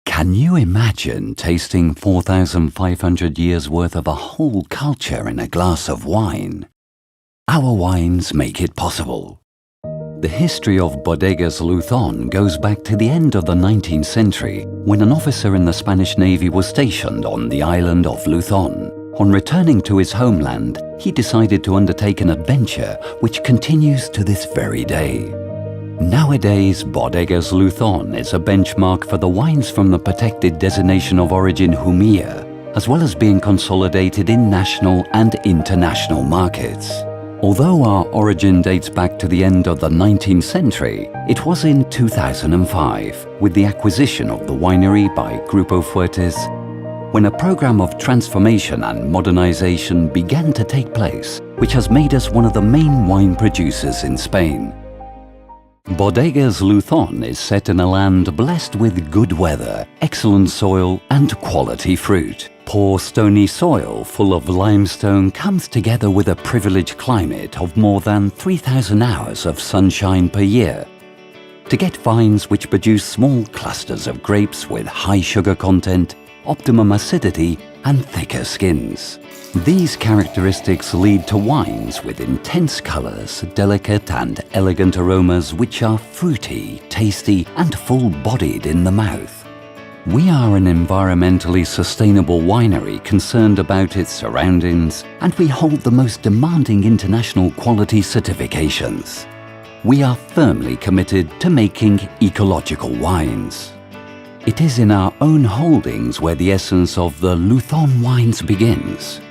Can you imagine tasting 4,500 years worth of a whole culture in a glass of wine? Our wines make it possible. The history of Bodegas Luzón goes back to the end of the 19th century, when an officer in the Spanish Navy was stationed on the island of Luzón. On returning to his homeland, he decided to undertake an adventure which continues to this very day. Nowadays, Bodegas Luzón is a benchmark for the wines from the protected designation of origin Jumilla, as well as being consolidated in national and international markets. Although our origin dates back to the end of the 19th century, it was in 2005, with the acquisition of the winery by Grupo Fuertes, when a program of transformation and modernization began to take place, which has made us one of the main wine producers in Spain. Bodegas Luzón is set in a land blessed with good weather, excellent soil and quality fruit. Poor stony soil full of limestone comes together with a privileged climate of more than 3,000 hours of sunshine per year. To get vines which produce small clusters of grapes with high sugar content, optimum acidity and thicker skins. These characteristics lead to wines with intense colors, delicate and elegant aromas which are fruity, tasty and full-bodied in the mouth. We are an environmentally sustainable winery concerned about its surroundings, and we hold the most demanding international quality certifications. We are firmly committed to making ecological wines. It is in our own holdings where the essence of the Luzón wines begins.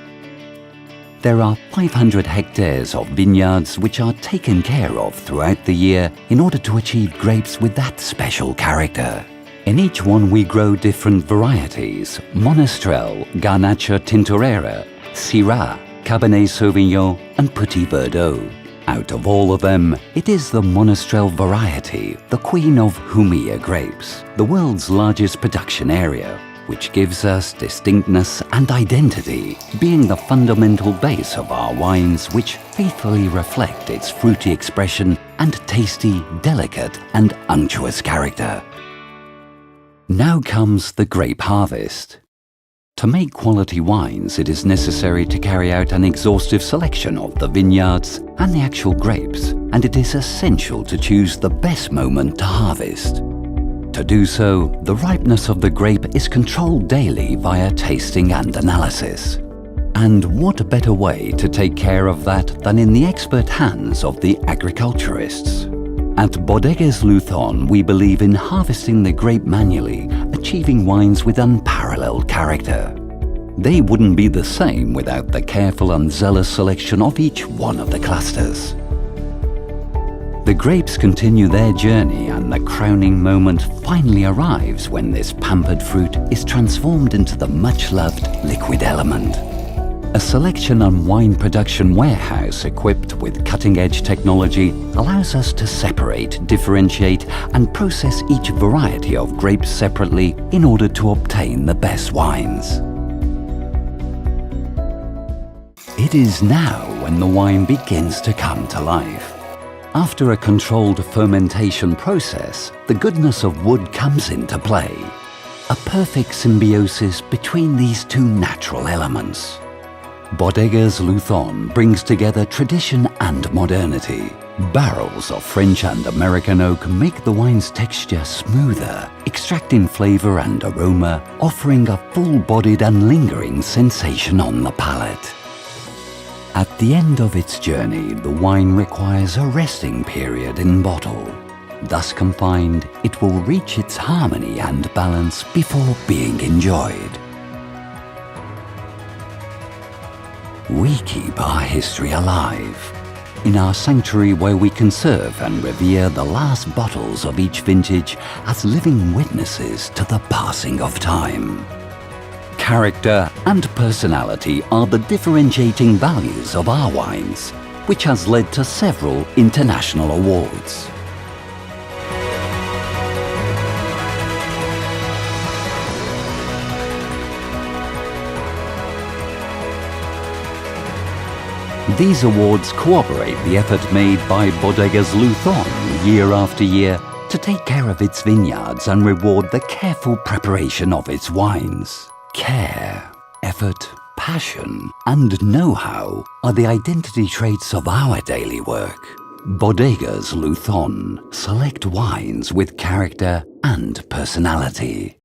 There are 500 hectares of vineyards which are taken care of throughout the year in order to achieve grapes with that special character. In each one we grow different varieties: Monastrell, Garnacha Tintorera, Syrah, Cabernet Sauvignon and Petit Verdot. Out of all of them, it is the Monastrell variety, the queen of Jumilla grapes, the world's largest production area, which gives us distinctness and identity, being the fundamental base of our wines, which faithfully reflect its fruity expression and tasty, delicate and unctuous character. Now comes the grape harvest. To make quality wines, it is necessary to carry out an exhaustive selection of the vineyards and the actual grapes, and it is essential to choose the best moment to harvest. To do so, the ripeness of the grape is controlled daily via tasting and analysis. And what better way to take care of that than in the expert hands of the agriculturists? At Bodegas Luzón, we believe in harvesting the grape manually, achieving wines with unparalleled character. They wouldn't be the same without the careful and zealous selection of each one of the clusters. The grapes continue their journey, and the crowning moment finally arrives when this pampered fruit is transformed into the much-loved liquid element. A selection and wine production warehouse equipped with cutting-edge technology allows us to separate, differentiate and process each variety of grapes separately in order to obtain the best wines. It is now when the wine begins to come to life. After a controlled fermentation process, the goodness of wood comes into play. A perfect symbiosis between these two natural elements. Bodegas Luzón brings together tradition and modernity. Barrels of French and American oak make the wine's texture smoother, extracting flavor and aroma, offering a full-bodied and lingering sensation on the palate. At the end of its journey, the wine requires a resting period in bottle. Thus confined, it will reach its harmony and balance before being enjoyed. We keep our history alive in our sanctuary, where we conserve and revere the last bottles of each vintage as living witnesses to the passing of time. Character and personality are the differentiating values of our wines, which has led to several international awards. These awards corroborate the effort made by Bodegas Luzón year after year to take care of its vineyards and reward the careful preparation of its wines. Care, effort, passion, and know-how are the identity traits of our daily work. Bodegas Luzón select wines with character and personality.